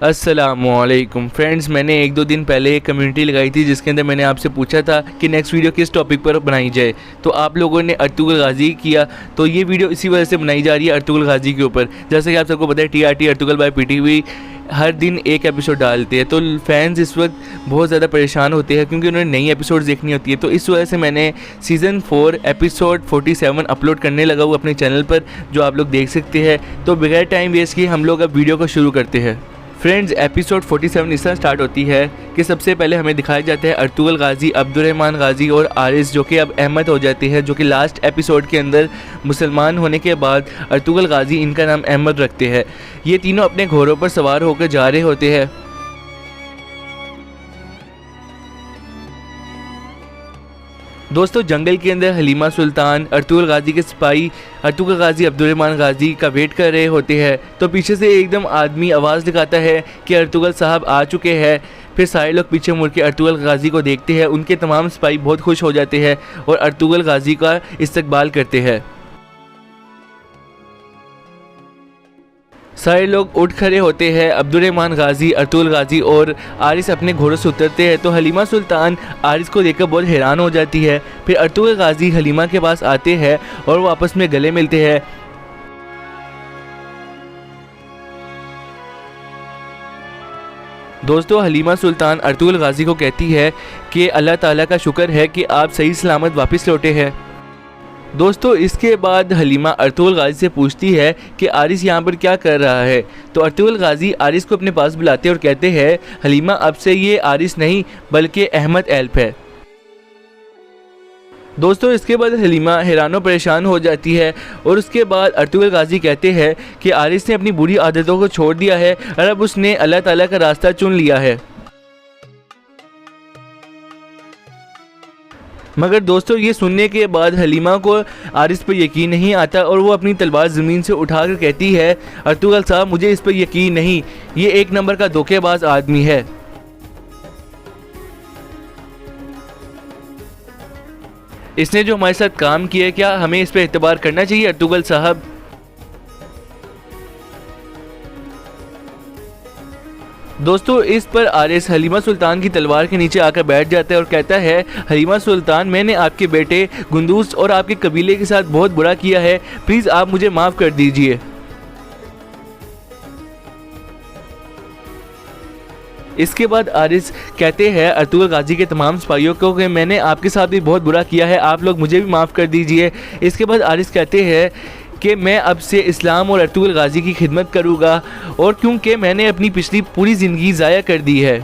अस्सलामुअलैकुम फ्रेंड्स, मैंने 1-2 दिन पहले एक कम्युनिटी लगाई थी जिसके अंदर मैंने आपसे पूछा था कि नेक्स्ट वीडियो किस टॉपिक पर बनाई जाए। तो आप लोगों ने अर्तुगरुल गाजी किया, तो ये वीडियो इसी वजह से बनाई जा रही है अर्तुगरुल गाजी के ऊपर। जैसे कि आप सबको पता है TRT अर्तुगरुल बाय PTV हर दिन एक एपिसोड डालते हैं, तो फैंस इस वक्त बहुत ज़्यादा परेशान होते हैं क्योंकि उन्हें नई एपिसोड देखनी होती है। तो इस वजह से मैंने सीज़न 4 एपिसोड 47 अपलोड करने लगा हूँ अपने चैनल पर, जो आप लोग देख सकते हैं। तो बगैर टाइम वेस्ट किए हम लोग अब वीडियो को शुरू करते हैं। फ्रेंड्स, एपिसोड 47 इस तरह स्टार्ट होती है कि सबसे पहले हमें दिखाया जाता है अर्तुगरुल गाजी, अब्दुर्रहमान गाजी और आरिस, जो कि अब अहमद हो जाते हैं, जो कि लास्ट एपिसोड के अंदर मुसलमान होने के बाद अर्तुगरुल गाजी इनका नाम अहमद रखते हैं। ये तीनों अपने घोड़ों पर सवार होकर जा रहे होते हैं। दोस्तों, जंगल के अंदर हलीमा सुल्तान अर्तुगरुल गाजी के सिपाही अर्तुगरुल गाजी अब्दुर्रहमान गाजी का वेट कर रहे होते हैं। तो पीछे से एकदम आदमी आवाज़ दिखाता है कि अर्तुगरुल साहब आ चुके हैं। फिर सारे लोग पीछे मुड़ के अर्तुगरुल गाजी को देखते हैं। उनके तमाम सिपाही बहुत खुश हो जाते हैं और अर्तुगरुल गाजी का इस्तकबाल करते हैं। सारे लोग उठ खड़े होते हैं। अब्दुर्रहमान गाजी, अर्तुगरुल गाजी और आरिस अपने घोड़ों से उतरते हैं। तो हलीमा सुल्तान आरिस को देखकर बहुत हैरान हो जाती है। फिर अर्तुगरुल गाजी हलीमा के पास आते हैं और वो आपस में गले मिलते हैं। दोस्तों, हलीमा सुल्तान अर्तुगरुल गाजी को कहती है कि अल्लाह ताला का शुक्र है कि आप सही सलामत वापस लौटे हैं। दोस्तों, इसके बाद हलीमा अर्तुगरुल गाजी से पूछती है कि आरिस यहाँ पर क्या कर रहा है। तो अर्तुगरुल गाजी आरिस को अपने पास बुलाते हैं और कहते हैं, हलीमा अब से ये आरिस नहीं बल्कि अहमद एल्प है। दोस्तों, इसके बाद हलीमा हैरानो परेशान हो जाती है और उसके बाद अर्तुगरुल गाजी कहते हैं कि आरिस ने अपनी बुरी आदतों को छोड़ दिया है और अब उसने अल्लाह ताला का रास्ता चुन लिया है। मगर दोस्तों, ये सुनने के बाद हलीमा को आरिस पर यकीन नहीं आता और वो अपनी तलवार ज़मीन से उठाकर कहती है, अर्तुगरुल साहब मुझे इस पर यकीन नहीं, ये एक नंबर का धोखेबाज आदमी है। इसने जो हमारे साथ काम किया, क्या हमें इस पर एतबार करना चाहिए अर्तुगरुल साहब? दोस्तों, इस पर आरिस हलीमा सुल्तान की तलवार के नीचे आकर बैठ जाता है और कहता है, हलीमा सुल्तान मैंने आपके बेटे गुंदूस और आपके कबीले के साथ बहुत बुरा किया है, प्लीज़ आप मुझे माफ़ कर दीजिए। इसके बाद आरिस कहते हैं अर्तुगरुल गाजी के तमाम सिपाहियों को कि मैंने आपके साथ भी बहुत बुरा किया है, आप लोग मुझे भी माफ़ कर दीजिए। इसके बाद आरिस कहते हैं कि मैं अब से इस्लाम और अर्तुगरुल गाजी की खिदमत करूँगा और क्योंकि मैंने अपनी पिछली पूरी ज़िंदगी ज़ाया कर दी है।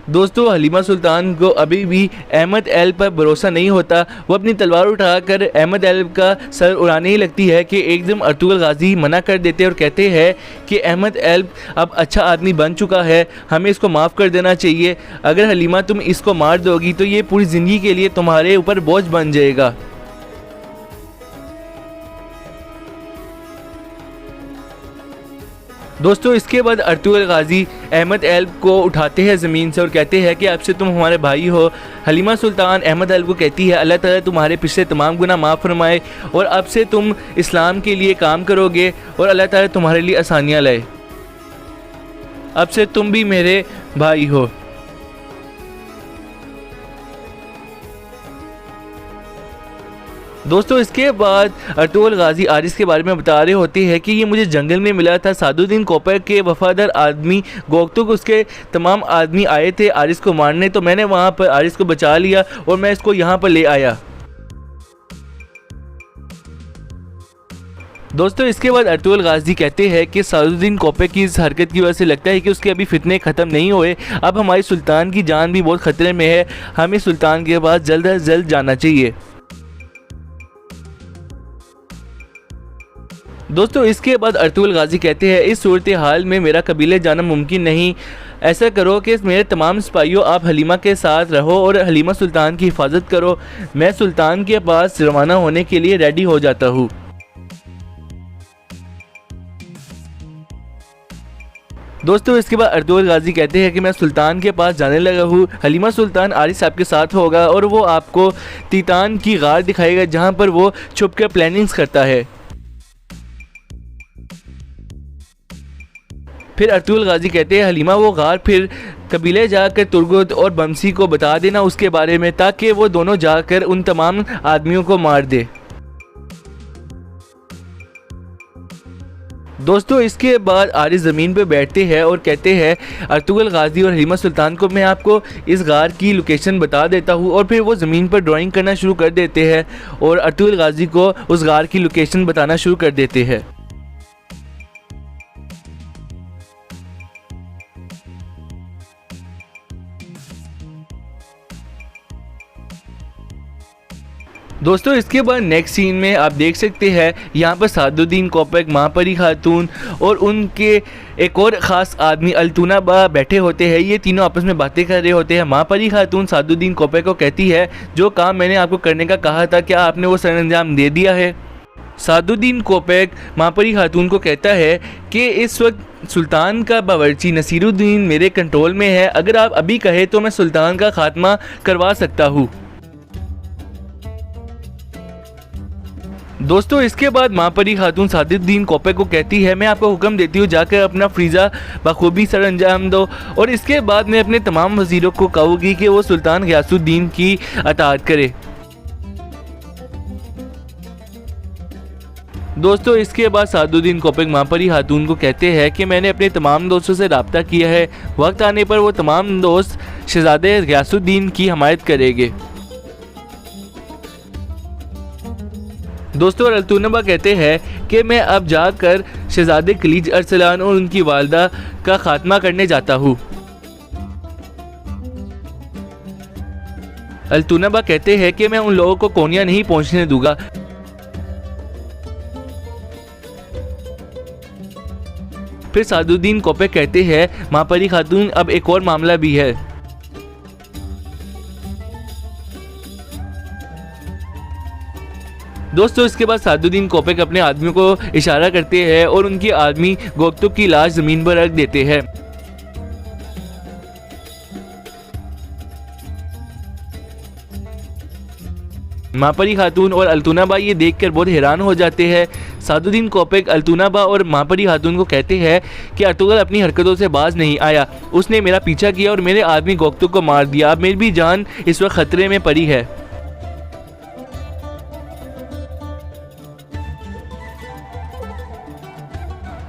दोस्तों, हलीमा सुल्तान को अभी भी अहमद एल्प पर भरोसा नहीं होता। वो अपनी तलवार उठाकर अहमद एल्प का सर उड़ाने ही लगती है कि एकदम अर्तुगरुल गाजी मना कर देते और कहते हैं कि अहमद एल्प अब अच्छा आदमी बन चुका है, हमें इसको माफ़ कर देना चाहिए। अगर हलीमा तुम इसको मार दोगी तो ये पूरी ज़िंदगी के लिए तुम्हारे ऊपर बोझ बन जाएगा। दोस्तों, इसके बाद अर्तुगरुल गाजी अहमद एल्प को उठाते हैं ज़मीन से और कहते हैं कि अब से तुम हमारे भाई हो। हलीमा सुल्तान अहमद एल्प को कहती है, अल्लाह ताला तुम्हारे पिछले तमाम गुनाह माफ़ फरमाए और अब से तुम इस्लाम के लिए काम करोगे और अल्लाह ताला तुम्हारे लिए आसानियाँ लाए। अब से तुम भी मेरे भाई हो। दोस्तों, इसके बाद अर्तुगरुल गाजी आरिस के बारे में बता रहे होते हैं कि ये मुझे जंगल में मिला था। सादुद्दीन कोपर के वफादार आदमी गोगतुक उसके तमाम आदमी आए थे आरिस को मारने, तो मैंने वहाँ पर आरिस को बचा लिया और मैं इसको यहाँ पर ले आया। दोस्तों, इसके बाद अर्तुगरुल गाजी कहते हैं कि सादुद्दीन कोपर की इस हरकत की वजह से लगता है कि उसके अभी फितने ख़त्म नहीं हुए, अब हमारी सुल्तान की जान भी बहुत ख़तरे में है, हमें सुल्तान के पास जल्द अज जल्द जाना चाहिए। दोस्तों, इसके बाद अर्तुगरुल गाजी कहते हैं, इस सूरत हाल में मेरा कबीले जाना मुमकिन नहीं, ऐसा करो कि मेरे तमाम सिपाहियों आप हलीमा के साथ रहो और हलीमा सुल्तान की हिफाजत करो, मैं सुल्तान के पास रवाना होने के लिए रेडी हो जाता हूँ। दोस्तों, इसके बाद अर्तुगरुल गाजी कहते हैं कि मैं सुल्तान के पास जाने लगा हूँ। हलीमा सुल्तान आरिस साहब के साथ होगा और वो आपको तीतान की गार दिखाएगा जहाँ पर वो छुप कर प्लानिंग्स करता है। फिर अर्तुगरुल गाजी कहते हैं हलीमा वो गार फिर कबीले जाकर तुर्गुत और बमसी को बता देना उसके बारे में, ताकि वो दोनों जाकर उन तमाम आदमियों को मार दे। दोस्तों इसके बाद आरिस ज़मीन पे बैठते हैं और कहते हैं अर्तुगरुल गाजी और हलीमा सुल्तान को मैं आपको इस गार की लोकेशन बता देता हूँ। और फिर वो ज़मीन पर ड्राइंग करना शुरू कर देते हैं और अर्तुगरुल गाजी को उस गार की लोकेशन बताना शुरू कर देते हैं। दोस्तों इसके बाद नेक्स्ट सीन में आप देख सकते हैं यहाँ पर सादुद्दीन कोपक, महापरी खातून और उनके एक और ख़ास आदमी अल्तुना बा बैठे होते हैं। ये तीनों आपस में बातें कर रहे होते हैं। महापरी खातून सादुद्दीन कोपक को कहती है जो काम मैंने आपको करने का कहा था क्या आपने वो सरअंजाम दे दिया है। सादुद्दीन कोपक महापरी खातून को कहता है कि इस वक्त सुल्तान का बावर्ची नसीरुद्दीन मेरे कंट्रोल में है, अगर आप अभी कहे तो मैं सुल्तान का खात्मा करवा सकता हूँ। दोस्तों इसके बाद महापरी खातून सादुद्दीन कोपक को कहती है मैं आपको हुक्म देती हूँ जाकर अपना फ्रीज़ा बखूबी सर अंजाम दो, और इसके बाद मैं अपने तमाम वज़ीरों को कहूँगी कि वो सुल्तान ग़ियासुद्दीन की अताअत करे। दोस्तों इसके बाद सादुद्दीन कोपक महापरी खातून को कहते हैं कि मैंने अपने तमाम दोस्तों से रब्ता किया है, वक्त आने पर वो तमाम दोस्त शहज़ादे ग़ियासुद्दीन की हमायत करेंगे। दोस्तों अल्तुनबा कहते हैं कि मैं अब जाकर शहज़ादे खलीज अरसलान और उनकी वालदा का खात्मा करने जाता हूँ। अल्तुनबा कहते हैं कि मैं उन लोगों को कोनिया नहीं पहुँचने दूंगा। फिर सादुद्दीन कोपक कहते हैं महापरी खातून अब एक और मामला भी है। दोस्तों इसके बाद सादुद्दीन कोपक अपने आदमियों को इशारा करते हैं और उनकी आदमी गोकतुक की लाश जमीन पर रख देते हैं। महापरी खातून और अल्तुनबा ये देखकर बहुत हैरान हो जाते हैं। सादुद्दीन कोपक अल्तुनबा और महापरी खातून को कहते हैं कि अर्तुगरुल अपनी हरकतों से बाज नहीं आया, उसने मेरा पीछा किया और मेरे आदमी गोकतुक को मार दिया, अब मेरी भी जान इस वक्त खतरे में पड़ी है।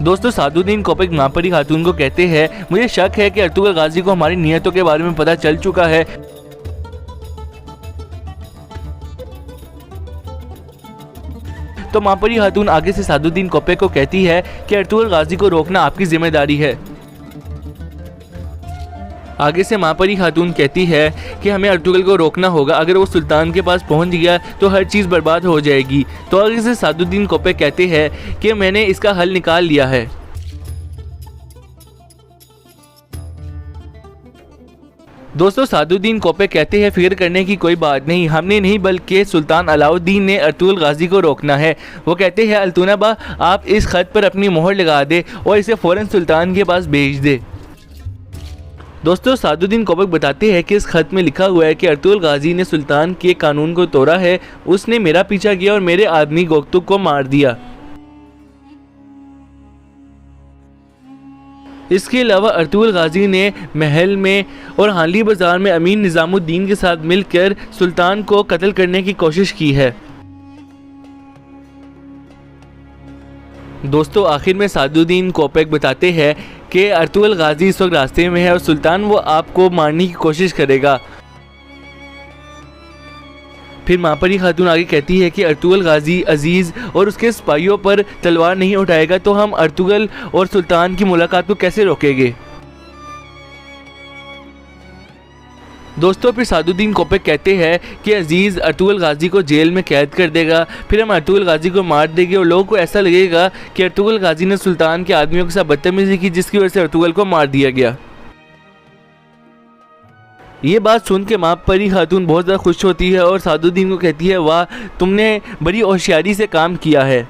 दोस्तों सादुद्दीन कोपक महापरी खातून को कहते हैं मुझे शक है कि अर्तुगरुल गाजी को हमारी नियतों के बारे में पता चल चुका है। तो महापरी खातून आगे से सादुद्दीन कोपक को कहती है कि अर्तुगरुल गाजी को रोकना आपकी जिम्मेदारी है। आगे से महापरी खातून कहती है कि हमें अर्तुगरुल को रोकना होगा, अगर वो सुल्तान के पास पहुंच गया तो हर चीज़ बर्बाद हो जाएगी। तो आगे से सादुद्दीन कोपक कहते हैं कि मैंने इसका हल निकाल लिया है। दोस्तों सादुद्दीन कोपक कहते हैं फिक्र करने की कोई बात नहीं, हमने नहीं बल्कि सुल्तान अलाउद्दीन ने अर्तुगरुल गाजी को रोकना है। वो कहते हैं अल्तुनबा आप इस खत पर अपनी मोहर लगा दे और इसे फ़ौरन सुल्तान के पास भेज दे। दोस्तों सादुद्दीन कोपक बताते हैं कि इस खत में लिखा हुआ है कि अर्तुगरुल गाजी ने सुल्तान के कानून को तोड़ा है, उसने मेरा पीछा किया और मेरे आदमी गोकतुक को मार दिया। इसके अलावा अर्तुगरुल गाजी ने महल में और हाली बाजार में अमीन निज़ामुद्दीन के साथ मिलकर सुल्तान को कत्ल करने की कोशिश की है। दोस्तों आखिर में सादुद्दीन कोपक बताते हैं कि अर्तुगरुल गाजी इस वक्त रास्ते में है और सुल्तान वो आपको मारने की कोशिश करेगा। फिर महापरी खातून आगे कहती है कि अर्तुगरुल गाजी अजीज़ और उसके सिपाहियों पर तलवार नहीं उठाएगा तो हम अर्तुगरुल और सुल्तान की मुलाकात को कैसे रोकेंगे। दोस्तों फिर सादुद्दीन कोपक कहते हैं कि अजीज़ अर्तुगरुल गाजी को जेल में कैद कर देगा, फिर हम अर्तुगरुल गाजी को मार देंगे और लोगों को ऐसा लगेगा कि अर्तुगरुल गाजी ने सुल्तान के आदमियों के साथ बदतमीजी की, जिसकी वजह से अर्तुगरुल को मार दिया गया। ये बात सुन के महापरी खातून बहुत ज़्यादा खुश होती है और सादुद्दीन को कहती है वाह तुमने बड़ी होशियारी से काम किया है।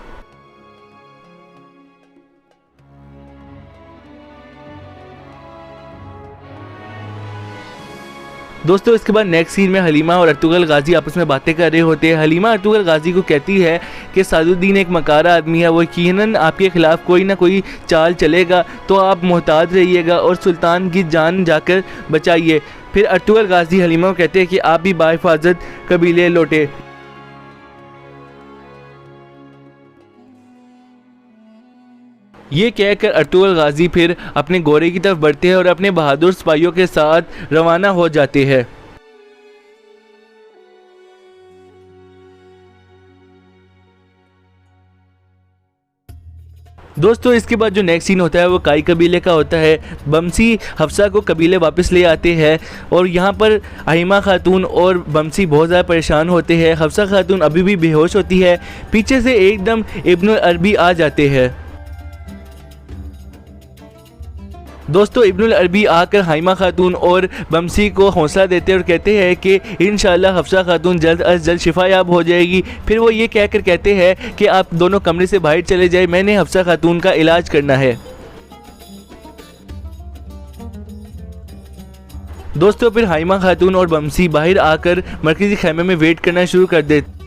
दोस्तों इसके बाद नेक्स्ट सीन में हलीमा और अर्तुगरुल गाजी आपस में बातें कर रहे होते हैं। हलीमा अर्तुगरुल गाजी को कहती है कि सादुद्दीन एक मकारा आदमी है, वो यकीनन आपके खिलाफ कोई ना कोई चाल चलेगा, तो आप मोहतात रहिएगा और सुल्तान की जान जाकर बचाइए। फिर अर्तुगरुल गाजी हलीमा को कहते हैं कि आप भी बाहिफाजत कबीले लौटे। ये कहकर अर्तुगरुल गाजी फिर अपने गोरे की तरफ बढ़ते हैं और अपने बहादुर सिपाहियों के साथ रवाना हो जाते हैं। दोस्तों इसके बाद जो नेक्स्ट सीन होता है वो काई कबीले का होता है। बमसी हफ्सा को कबीले वापस ले आते हैं और यहाँ पर अहिमा खातून और बमसी बहुत ज़्यादा परेशान होते हैं। हफ्सा खातून अभी भी बेहोश होती है, पीछे से एकदम इब्नुल अरबी आ जाते हैं। दोस्तों इब्नुल अरबी आकर हाइमा खातून और बमसी को हौसला देते हैं और कहते हैं कि इंशाल्लाह हफ्सा खातून जल्द अज जल्द शिफायाब हो जाएगी। फिर वो ये कहकर कहते हैं कि आप दोनों कमरे से बाहर चले जाए, मैंने हफ्सा खातून का इलाज करना है। दोस्तों फिर हाइमा खातून और बमसी बाहर आकर मरकजी खैमे में वेट करना शुरू कर देते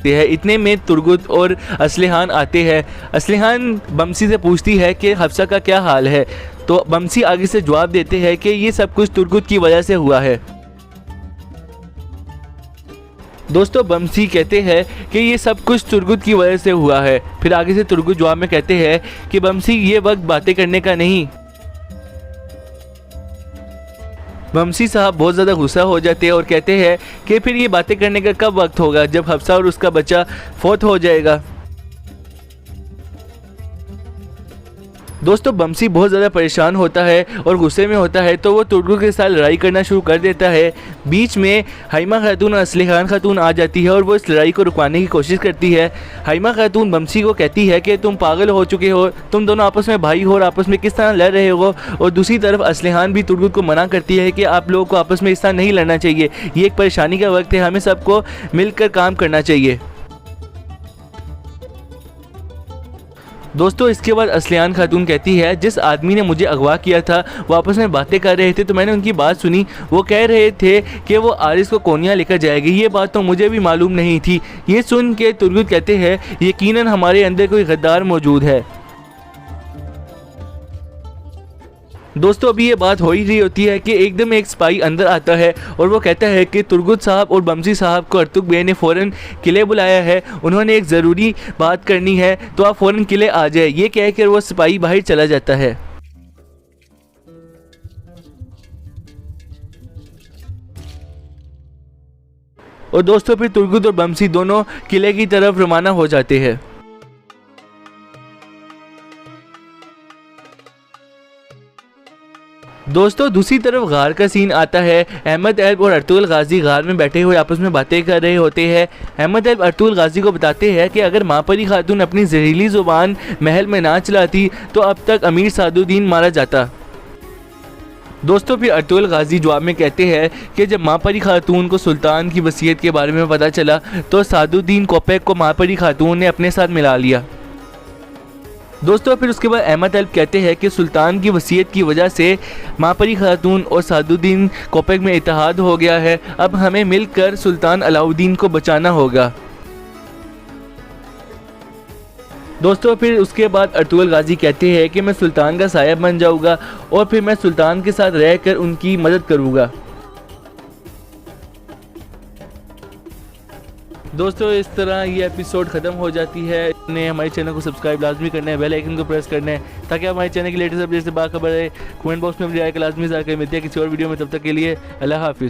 है। इतने में तुर्गुत और असलिहान आते हैं। असलिहान बमसी से पूछती है कि हफ्सा का क्या हाल है, तो बमसी आगे से जवाब देते हैं कि ये सब कुछ तुर्गुत की वजह से हुआ है। दोस्तों बमसी कहते हैं कि ये सब कुछ तुर्गुत की वजह से हुआ है। फिर आगे से तुर्गुत जवाब में कहते हैं कि बमसी ये वक्त बातें करने का नहीं। बमसी साहब बहुत ज़्यादा गुस्सा हो जाते हैं और कहते हैं कि फिर ये बातें करने का कब वक्त होगा, जब हफ्सा और उसका बच्चा फौत हो जाएगा। दोस्तों बमसी बहुत ज़्यादा परेशान होता है और गुस्से में होता है, तो वो तुर्गुत के साथ लड़ाई करना शुरू कर देता है। बीच में हाइमा खातून और असलिहान खातून आ जाती है और वो इस लड़ाई को रुकवाने की कोशिश करती है। हाइमा खातून बमसी को कहती है कि तुम पागल हो चुके हो, तुम दोनों आपस में भाई हो और आपस में किस तरह लड़ रहे हो। और दूसरी तरफ असलिहान भी तुर्गुत को मना करती है कि आप लोगों को आपस में इस तरह नहीं लड़ना चाहिए, ये एक परेशानी का वक्त है, हमें सबको मिलकर काम करना चाहिए। दोस्तों इसके बाद असलियान खातून कहती है जिस आदमी ने मुझे अगवा किया था वो आपस में बातें कर रहे थे, तो मैंने उनकी बात सुनी। वो कह रहे थे कि वो आरिस को कोनिया लेकर जाएगी, ये बात तो मुझे भी मालूम नहीं थी। ये सुन के तुर्गुत कहते हैं यकीनन हमारे अंदर कोई गद्दार मौजूद है। दोस्तों अभी ये बात हो ही रही होती है कि एकदम एक सिपाही अंदर आता है और वो कहता है कि तुर्गुत साहब और बमसी साहब को अर्तुग बे ने फ़ौरन किले बुलाया है, उन्होंने एक ज़रूरी बात करनी है, तो आप फ़ौरन किले आ जाए। ये कहकर वो सिपाही बाहर चला जाता है। और दोस्तों फिर तुर्गुत और बमसी दोनों किले की तरफ रवाना हो जाते हैं। दोस्तों दूसरी तरफ गार का सीन आता है। अहमद ऐब और अर्तुगरुल गाजी गार में बैठे हुए आपस में बातें कर रहे होते हैं। अहमद ऐब अर्तुगरुल गाजी को बताते हैं कि अगर मापरी खातून अपनी जहरीली ज़ुबान महल में ना चलाती तो अब तक अमीर सादुद्दीन मारा जाता। दोस्तों फिर अर्तुगरुल गाजी जवाब में कहते हैं कि जब मापरी खातून को सुल्तान की वसीयत के बारे में पता चला तो सादुद्दीन कोपेक को मापरी खातून ने अपने साथ मिला लिया। दोस्तों फिर उसके बाद अहमद ऐब कहते हैं कि सुल्तान की वसीयत की वजह से मापरी खातून और सादुद्दीन कोपेक में इत्तेहाद हो गया है, अब हमें मिलकर सुल्तान अलाउद्दीन को बचाना होगा। दोस्तों फिर उसके बाद अर्तुगरुल गाजी कहते हैं कि मैं सुल्तान का साया बन जाऊंगा और फिर मैं सुल्तान के साथ रहकर उनकी मदद करूंगा। दोस्तों इस तरह ये एपिसोड ख़त्म हो जाती है। ने हमारे चैनल को सब्सक्राइब लाजमी करना है, बेल आइकन को प्रेस करना है ताकि हमारे चैनल की लेटेस्ट अपडेट से बाखबर है। कमेंट बॉक्स में मुझे आएगा लाजमी ज़ाकर मिलते हैं किसी और वीडियो में, तब तक के लिए अल्लाह हाफिज़।